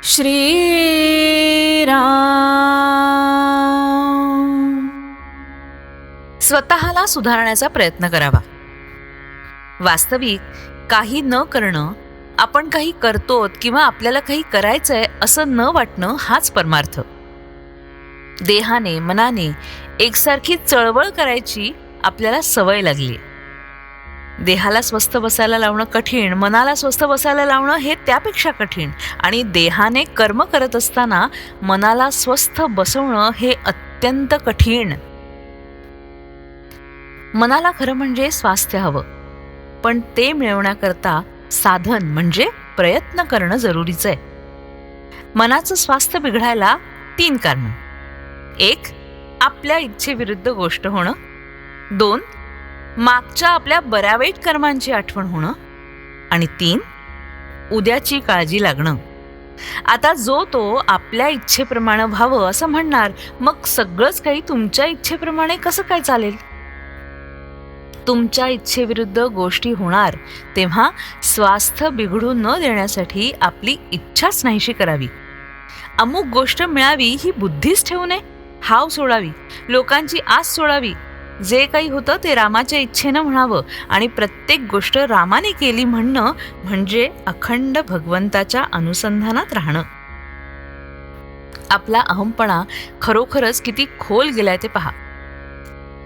श्रीराम. स्वतःला सुधारण्याचा प्रयत्न करावा. वास्तविक काही न करणं, आपण काही करतोत किंवा आपल्याला काही करायचंय असं न वाटणं हाच परमार्थ. देहाने मनाने एकसारखी चळवळ करायची आपल्याला सवय लागली. देहाला स्वस्थ बसायला लावणं कठीण, मनाला स्वस्थ बसायला लावणं हे त्यापेक्षा कठीण, आणि देहाने कर्म करत असताना मनाला स्वस्थ बसवणं हे अत्यंत कठीण. मनाला खरं म्हणजे स्वास्थ्य हवं, पण ते मिळवण्याकरता साधन म्हणजे प्रयत्न करणं जरुरीचं आहे. मनाचं स्वास्थ्य बिघडायला 3 कारणं. 1. आपल्या इच्छेविरुद्ध गोष्ट होणं. 2. मागच्या आपल्या बऱ्या वाईट कर्मांची आठवण होणं. आणि 3. उद्याची काळजी लागणं. आता जो तो आपल्या इच्छेप्रमाणे व्हावं असं म्हणणार, मग सगळंच काही तुमच्या इच्छेप्रमाणे कसं काय चालेल? तुमच्या इच्छेविरुद्ध गोष्टी होणार तेव्हा स्वास्थ्य बिघडू न देण्यासाठी आपली इच्छाच नाहीशी करावी. अमुक गोष्ट मिळावी ही बुद्धीच ठेवू नये. हाव सोडावी, लोकांची आस सोडावी. जे काही होतं ते रामाच्या इच्छेनं म्हणावं, आणि प्रत्येक गोष्ट रामाने केली म्हणणं म्हणजे अखंड भगवंताच्या अनुसंधानात राहणं. आपला अहंपणा खरोखरच किती खोल गेलाय ते पहा.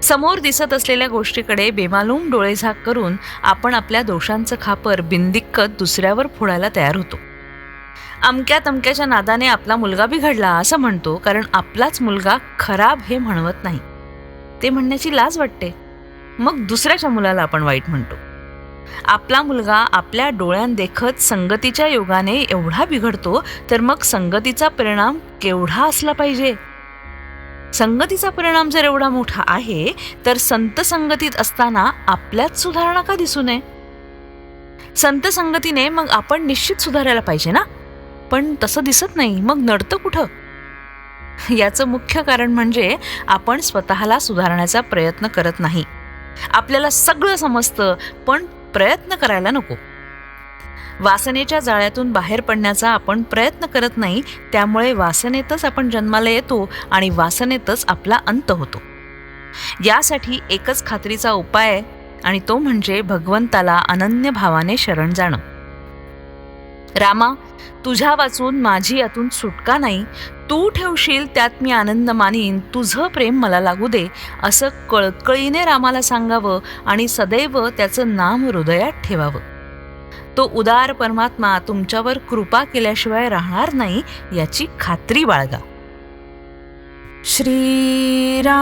समोर दिसत असलेल्या गोष्टीकडे बेमालूम डोळेझाक करून आपण आपल्या दोषांचं खापर बिनदिक्कत दुसऱ्यावर फोडायला तयार होतो. अमक्या तमक्याच्या नादाने आपला मुलगा बिघडला असं म्हणतो, कारण आपलाच मुलगा खराब हे म्हणवत नाही. ते म्हणण्याची लाज वाटते. मग दुसऱ्याच्या मुलाला आपण वाईट म्हणतो. आपला मुलगा आपल्या डोळ्यांदेखत संगतीच्या योगाने एवढा बिघडतो, तर मग संगतीचा परिणाम केवढा असला पाहिजे? संगतीचा परिणाम जर एवढा मोठा आहे, तर संत संगतीत असताना आपल्यात सुधारणा का दिसू नये? संत संगतीने मग आपण निश्चित सुधारायला पाहिजे ना, पण तसं दिसत नाही. मग नडतं कुठं? याचं मुख्य कारण म्हणजे आपण स्वतःला सुधारण्याचा प्रयत्न करत नाही. आपल्याला सगळं समजतं, पण प्रयत्न करायला नको. वासनेच्या जाळ्यातून बाहेर पडण्याचा आपण प्रयत्न करत नाही, त्यामुळे वासनेतच आपण जन्माला येतो आणि वासनेतच आपला अंत होतो. यासाठी एकच खात्रीचा उपाय आहे, आणि तो म्हणजे भगवंताला अनन्य भावाने शरण जाणं. रामा, तुझ्या वाचून माझी यातून सुटका नाही. तू ठेवशील त्यात मी आनंद मानीन. तुझं प्रेम मला लागू दे, असं कळकळीने रामाला सांगावं आणि सदैव त्याचं नाम हृदयात ठेवावं. तो उदार परमात्मा तुमच्यावर कृपा केल्याशिवाय राहणार नाही, याची खात्री बाळगा. श्रीराम.